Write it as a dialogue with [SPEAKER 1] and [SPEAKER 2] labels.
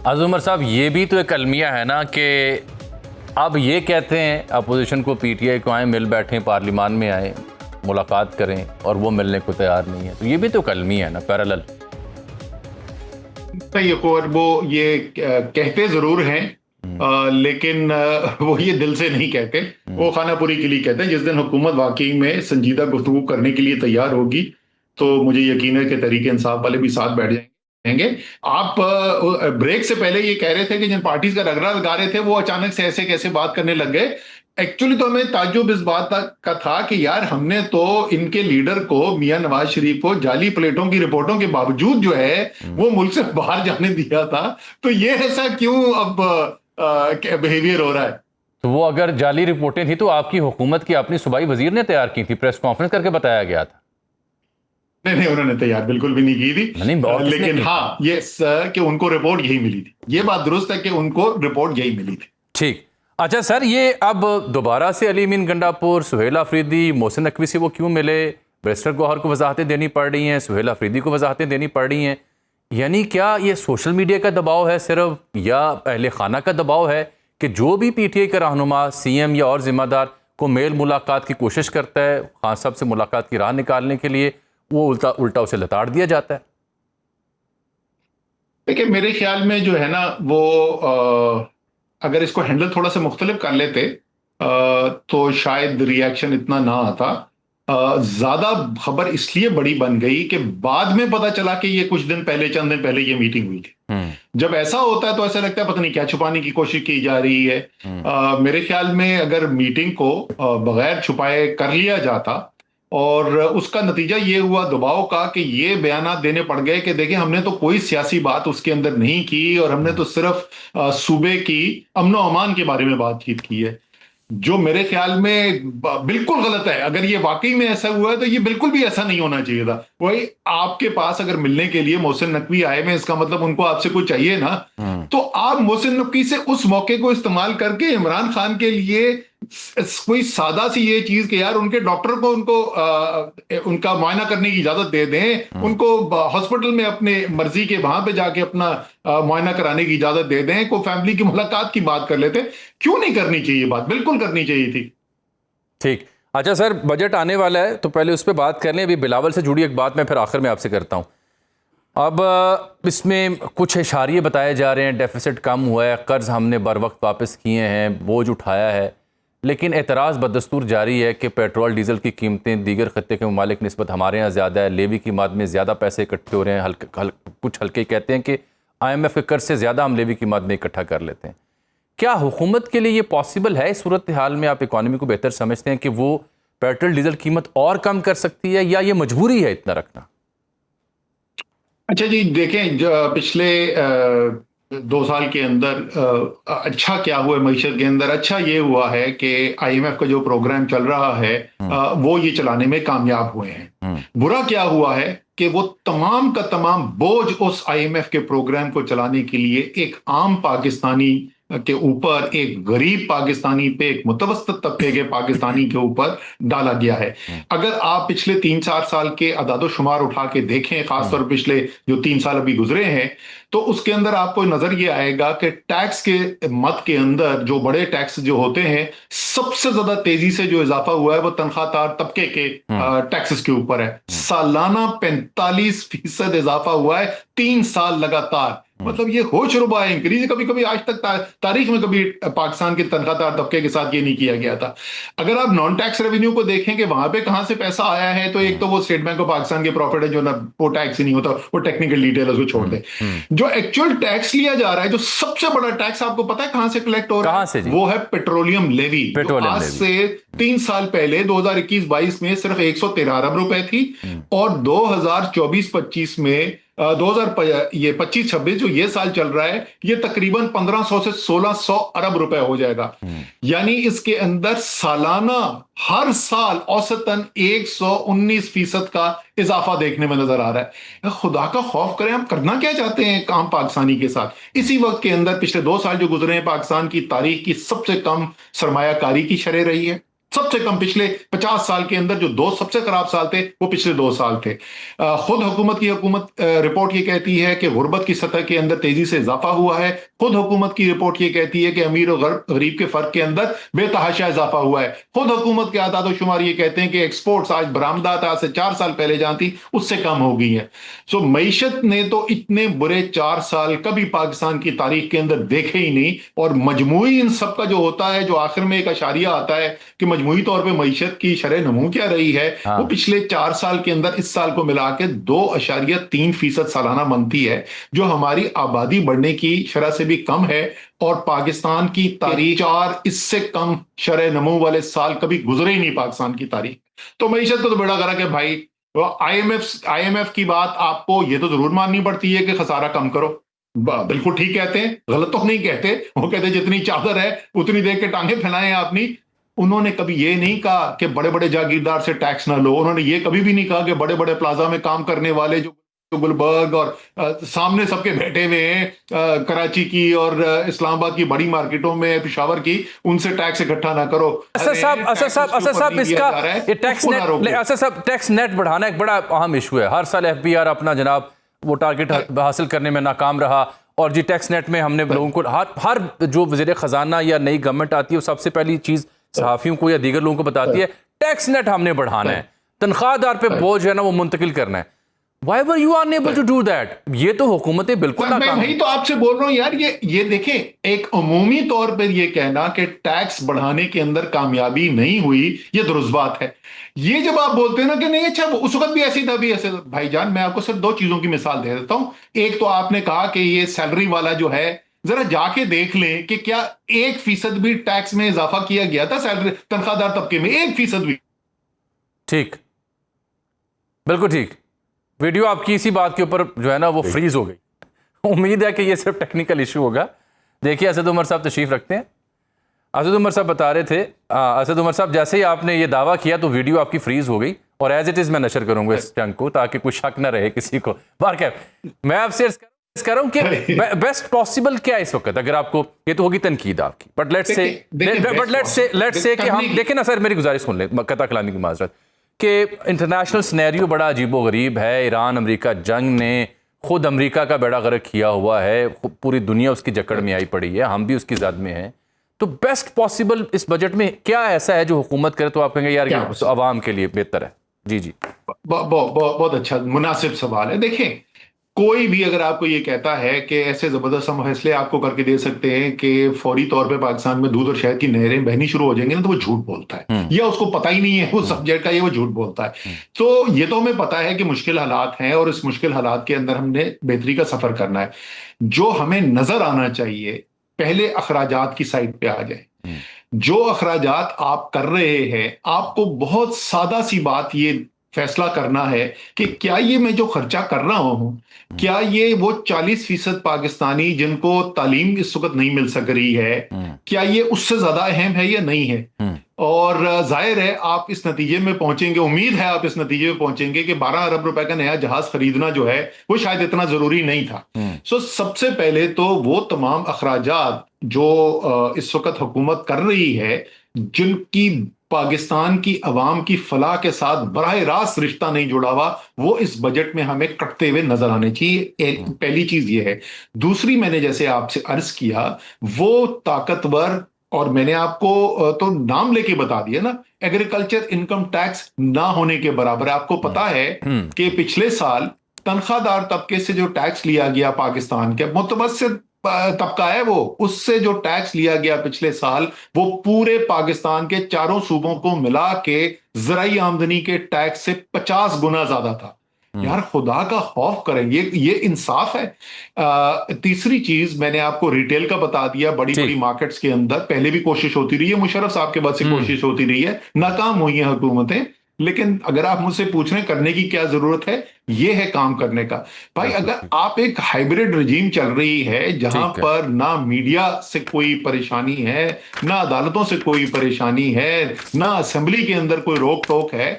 [SPEAKER 1] अज़ुमर साहब, ये भी तो एक अलमिया है ना कि अब ये कहते हैं अपोजिशन को, पीटीआई को, आए मिल बैठें, पार्लियामान में आए, मुलाकात करें, और वो मिलने को तैयार नहीं है। तो ये भी तो एक अलमिया है ना, पैरेलल।
[SPEAKER 2] सही, और वो ये कहते जरूर हैं, लेकिन वो ये दिल से नहीं कहते, वो खानापुरी के लिए कहते हैं। जिस दिन हुकूमत वाकई में संजीदा गुफ्तगू करने के लिए तैयार होगी तो मुझे यकीन है कि तहरीक इंसाफ वाले भी साथ बैठ जाएंगे। आप ब्रेक से पहले ये कह रहे थे कि जिन पार्टीज का रगड़ा लगा रहे थे वो अचानक से ऐसे कैसे बात करने लग गए। एक्चुअली तो हमें ताज्जुब इस बात का था कि यार हमने तो इनके लीडर को, मियां नवाज शरीफ को, जाली प्लेटों की रिपोर्टों के बावजूद जो है वो मुल्क से बाहर जाने दिया था। तो ये ऐसा क्यों अब बिहेवियर हो रहा है?
[SPEAKER 1] तो वो अगर जाली रिपोर्टें थी तो आपकी हुकूमत की अपनी सूबाई वजीर ने तैयार की थी, प्रेस कॉन्फ्रेंस करके बताया गया था।
[SPEAKER 2] नहीं नहीं, उन्होंने तैयार बिल्कुल भी नहीं की थी। लेकिन हाँ, ये कि उनको रिपोर्ट यही मिली थी, ये बात दुरुस्त है कि उनको रिपोर्ट यही मिली थी।
[SPEAKER 1] ठीक। अच्छा सर, ये अब दोबारा से अली अमीन गंडापुर, सुहेल अफरीदी, मोहसिन नकवी से वो क्यों मिले? बैरिस्टर गौहर को वजाहतें देनी पड़ रही हैं, सुहेल अफरीदी को वजाहतें देनी पड़ रही हैं। यानी क्या ये सोशल मीडिया का दबाव है सिर्फ, या अहले खाना का दबाव है कि जो भी पीटीआई का रहनुमा, सीएम या और जिम्मेदार को मेल मुलाकात की कोशिश करता है, खान साहब से मुलाकात की राह निकालने के लिए, वो उल्टा उल्टा उसे लताड़ दिया जाता है?
[SPEAKER 2] देखिए, मेरे ख्याल में जो है ना वो अगर इसको हैंडल थोड़ा सा मुख्तलिफ कर लेते तो शायद रिएक्शन इतना ना आता। ज्यादा खबर इसलिए बड़ी बन गई कि बाद में पता चला कि ये कुछ दिन पहले, चंद दिन पहले ये मीटिंग हुई थी। जब ऐसा होता है तो ऐसा लगता है पता नहीं क्या छुपाने की कोशिश की जा रही है। मेरे ख्याल में अगर मीटिंग को बगैर छुपाए कर लिया जाता और उसका नतीजा ये हुआ दबाव का कि ये बयानात देने पड़ गए कि देखिए हमने तो कोई सियासी बात उसके अंदर नहीं की और हमने तो सिर्फ सूबे की अमनो अमान के बारे में बातचीत की है, जो मेरे ख्याल में बिल्कुल गलत है। अगर ये वाकई में ऐसा हुआ है तो ये बिल्कुल भी ऐसा नहीं होना चाहिए था। वही आपके पास अगर मिलने के लिए मोहसिन नकवी आए में, इसका मतलब उनको आपसे कुछ चाहिए ना। तो आप मोहसिन नकवी से उस मौके को इस्तेमाल करके इमरान खान के लिए कोई सादा सी ये चीज कि यार उनके डॉक्टर को उनका मुआयना करने की इजाजत दे दें, उनको हॉस्पिटल में अपने मर्जी के वहां पे जाके अपना मुआयना कराने की इजाजत दे दें, कोई फैमिली की मुलाकात की बात कर लेते। क्यों नहीं करनी चाहिए बात? बिल्कुल करनी चाहिए थी।
[SPEAKER 1] ठीक। अच्छा सर, बजट आने वाला है तो पहले उस पर बात कर लें। अभी बिलावल से जुड़ी एक बात मैं फिर आखिर में आपसे करता हूँ। अब इसमें कुछ इशारे बताए जा रहे हैं, डेफिसिट कम हुआ है, कर्ज हमने बर वक्त वापस किए हैं, बोझ उठाया है, लेकिन एतराज़ बदस्तूर जारी है कि पेट्रोल डीज़ल की कीमतें दीगर खत्ते के ममालिक निस्बत हमारे यहाँ ज़्यादा है, लेवी की माद में ज़्यादा पैसे इकट्ठे हो रहे हैं। कुछ हल्के कहते हैं कि IMF के कर्ज से ज़्यादा हम लेवी की माद में इकट्ठा कर लेते हैं। क्या हुकूमत के लिए ये पॉसिबल है? इस सूरत हाल में आप इकॉनमी को बेहतर समझते हैं कि वो पेट्रोल डीजल कीमत और कम कर सकती है, या ये मजबूरी है इतना रखना?
[SPEAKER 2] अच्छा जी, देखें, पिछले 2 साल के अंदर अच्छा क्या हुआ है मईशत के अंदर? अच्छा ये हुआ है कि IMF का जो प्रोग्राम चल रहा है वो ये चलाने में कामयाब हुए हैं। बुरा क्या हुआ है कि वो तमाम का तमाम बोझ उस IMF के प्रोग्राम को चलाने के लिए एक आम पाकिस्तानी के ऊपर, एक गरीब पाकिस्तानी पे, एक मुतवस्तित तबके के पाकिस्तानी के ऊपर डाला गया है। अगर आप पिछले 3-4 साल के अदादो शुमार उठा के देखें, खासतौर पर पिछले जो 3 साल अभी गुजरे हैं, तो उसके अंदर आपको नजर ये आएगा कि टैक्स के मद के अंदर जो बड़े टैक्स जो होते हैं, सबसे ज्यादा तेजी से जो इजाफा हुआ है वो तनख्वाहदार तबके के टैक्सेस के ऊपर है। सालाना 45% इजाफा हुआ है 3 साल लगातार। मतलब ये होशरुबा है, इंक्रीज। कभी कभी आज तक तारीख में कभी पाकिस्तान के तनख्वाहदार तबके के साथ ये नहीं किया गया था। अगर आप नॉन टैक्स रेवेन्यू को देखें कि वहां पे कहां से पैसा आया है, तो एक तो वो स्टेट बैंक ऑफ पाकिस्तान के प्रॉफिट है जो ना वो टैक्स ही नहीं होता, वो टेक्निकल डिटेल उसको छोड़ दे। जो एक्चुअल टैक्स लिया जा रहा है, जो सबसे बड़ा टैक्स आपको पता है कहां से कलेक्ट हो रहा है? वो है पेट्रोलियम लेवी। आज से 3 साल पहले 2021-22 में सिर्फ 113 अरब रुपए थी, और 2024-25 में 2025-26 जो ये साल चल रहा है, ये तकरीबन 1500 से 1600 अरब रुपए हो जाएगा। यानी इसके अंदर सालाना हर साल औसतन 119% का इजाफा देखने में नजर आ रहा है। खुदा का खौफ करें, हम करना क्या चाहते हैं आम पाकिस्तानी के साथ? इसी वक्त के अंदर पिछले 2 साल जो गुजरे हैं, पाकिस्तान की तारीख की सबसे कम सरमायाकारी की शरह रही है। सबसे कम पिछले 50 साल के अंदर जो दो सबसे खराब साल थे वो पिछले 2 साल थे। खुद हुकूमत रिपोर्ट ये कहती है कि गुर्बत की सतह के अंदर तेजी से इजाफा हुआ है। खुद हुकूमत की रिपोर्ट ये कहती है कि अमीर और गरीब के फर्क के अंदर बेतहाशा इजाफा हुआ है। खुद हुकूमत के आदाद शुमार ये कहते हैं कि एक्सपोर्ट्स आज बरामदात आज से 4 साल पहले जहां थी उससे कम हो गई है। सो मईशत ने तो इतने बुरे 4 साल कभी पाकिस्तान की तारीख के अंदर देखे ही नहीं। और मजमूई इन सब का जो होता है, जो आखिर में एक अशारिया आता है कि मजमूई तौर पे मईशत की शरह नमू क्या रही है, वो पिछले 4 साल के अंदर इस साल को मिला के 2.3% सालाना बनती है, जो हमारी आबादी बढ़ने की शरह से भी कम है। और पाकिस्तान की तारीख 4 इससे कम शरह नमू वाले साल कभी गुजरे ही नहीं पाकिस्तान की तारीख। तो मईशत को तो बेड़ा करा कि भाई आईएमएफ की बात आपको ये तो जरूर माननी पड़ती है कि खसारा कम करो। बिल्कुल ठीक कहते हैं, गलत तो नहीं कहते। वो कहते हैं जितनी चादर है उतनी देख के टांगे फैलाएं आपनी। उन्होंने कभी ये नहीं कहा कि बड़े बड़े जागीरदार से टैक्स ना लो। उन्होंने ये कभी भी नहीं कहा कि बड़े बड़े प्लाजा में काम करने वाले जो गुलबर्ग और सामने सबके बैठे हुए हैं कराची की और इस्लामाबाद की बड़ी मार्केटों में, पेशावर की, उनसे टैक्स इकट्ठा ना करो।
[SPEAKER 1] असद साहब इसका ये टैक्स नेट बढ़ाना एक बड़ा अहम इशू है। हर साल एफबीआर अपना जनाब वो टारगेट हासिल करने में नाकाम रहा। और जी टैक्स नेट में हमने लोगों को हर जो वज़ीर ख़जाना या नई गवर्नमेंट आती है वो सबसे पहली चीज़ सहाफ़ियों को या दीगर लोगों को बताती है टैक्स नेट हमने बढ़ाना है, तनख्वाहदार पे बोझ है ना वो मुंतकिल करना है। Why were you unable to do that? ये तो हुकूमतें बिल्कुल
[SPEAKER 2] मैं वही तो आपसे बोल रहा हूं यार। ये देखें, एक अमूमी तौर पर ये कहना कि टैक्स बढ़ाने के अंदर कामयाबी नहीं हुई, ये दुरुस्त बात है। ये जब आप बोलते हैं ना कि नहीं अच्छा उस वक्त भी ऐसी था भी ऐसे, भाईजान मैं आपको सिर्फ 2 चीजों की मिसाल दे देता हूं। एक तो आपने कहा कि ये सैलरी वाला जो है, जरा जाके देख लें कि क्या 1% भी टैक्स में इजाफा किया गया था सैलरी तनख्वाहदार तबके में, 1% भी।
[SPEAKER 1] ठीक, बिल्कुल ठीक। वीडियो आपकी इसी बात के ऊपर जो है ना वो फ्रीज हो गई। उम्मीद है कि ये सिर्फ टेक्निकल इशू होगा। देखिए असद उमर साहब तशरीफ रखते हैं। असद उमर साहब बता रहे थे, असद उमर साहब जैसे ही आपने ये दावा किया तो वीडियो आपकी फ्रीज हो गई और एज इट इज मैं नशर करूंगा इस चंक को ताकि कोई शक ना रहे किसी को। बार मैं आपसे अर्ज कर रहा हूँ कि बेस्ट पॉसिबल क्या है इस वक्त, अगर आपको ये तो होगी तनकीद आपकी, बट लेट्स से कि हम देखें ना सर, मेरी गुजारिश सुन ले, कता कलामी की माजरत, कि इंटरनेशनल सिनेरियो बड़ा अजीबो गरीब है। ईरान अमेरिका जंग ने खुद अमेरिका का बेड़ा गर्क किया हुआ है, पूरी दुनिया उसकी जकड़ में आई पड़ी है, हम भी उसकी जद में हैं। तो बेस्ट पॉसिबल इस बजट में क्या ऐसा है जो हुकूमत करे तो आप कहेंगे यार ये तो आवाम के लिए बेहतर है? जी जी,
[SPEAKER 2] बहुत अच्छा मुनासिब सवाल है। देखें, कोई भी अगर आपको ये कहता है कि ऐसे जबरदस्त हम फैसले आपको करके दे सकते हैं कि फौरी तौर पे पाकिस्तान में दूध और शहद की नहरें बहनी शुरू हो जाएंगी ना, तो वो झूठ बोलता है, या उसको पता ही नहीं है उस सब्जेक्ट का, ये वो झूठ बोलता है। तो ये तो हमें पता है कि मुश्किल हालात हैं और इस मुश्किल हालात के अंदर हमने बेहतरी का सफर करना है। जो हमें नजर आना चाहिए, पहले अखराजात की साइड पे आ जाए। जो अखराजात आप कर रहे हैं, आपको बहुत सादा सी बात ये फैसला करना है कि क्या ये मैं जो खर्चा कर रहा हूं, क्या ये वो 40% पाकिस्तानी जिनको तालीम इस वक्त नहीं मिल सक रही है, क्या ये उससे ज्यादा अहम है या नहीं है। और जाहिर है आप इस नतीजे में पहुंचेंगे, उम्मीद है आप इस नतीजे में पहुंचेंगे कि 12 अरब रुपए का नया जहाज खरीदना जो है वो शायद इतना जरूरी नहीं था। सो सबसे पहले तो वो तमाम अखराजात जो इस वक्त हुकूमत कर रही है, जिनकी पाकिस्तान की अवाम की फलाह के साथ बराह रास्त रिश्ता नहीं जुड़ा हुआ, वो इस बजट में हमें कटते हुए नजर आने चाहिए। एक पहली चीज ये है। दूसरी, मैंने जैसे आपसे अर्ज किया, वो ताकतवर, और मैंने आपको तो नाम लेके बता दिया ना, एग्रीकल्चर इनकम टैक्स ना होने के बराबर है। आपको पता है कि पिछले साल तनख्वाहदार तबके से जो टैक्स लिया गया पाकिस्तान के मुतवस्सित तबका है, वो उससे जो टैक्स लिया गया पिछले साल, वो पूरे पाकिस्तान के 4 सूबों को मिला के ज़राई आमदनी के टैक्स से 50 गुना ज्यादा था। यार खुदा का खौफ करें, ये इंसाफ है। तीसरी चीज मैंने आपको रिटेल का बता दिया। बड़ी बड़ी मार्केट्स के अंदर पहले भी कोशिश होती रही है, मुशर्रफ साहब के बाद से कोशिश होती रही है, नाकाम हुई है हुकूमतें। लेकिन अगर आप मुझसे पूछ रहे हैं करने की क्या जरूरत है, ये है काम करने का। भाई अगर आप एक हाइब्रिड रजीम चल रही है जहां पर ना मीडिया से कोई परेशानी है, ना अदालतों से कोई परेशानी है, ना असेंबली के अंदर कोई रोक टोक है,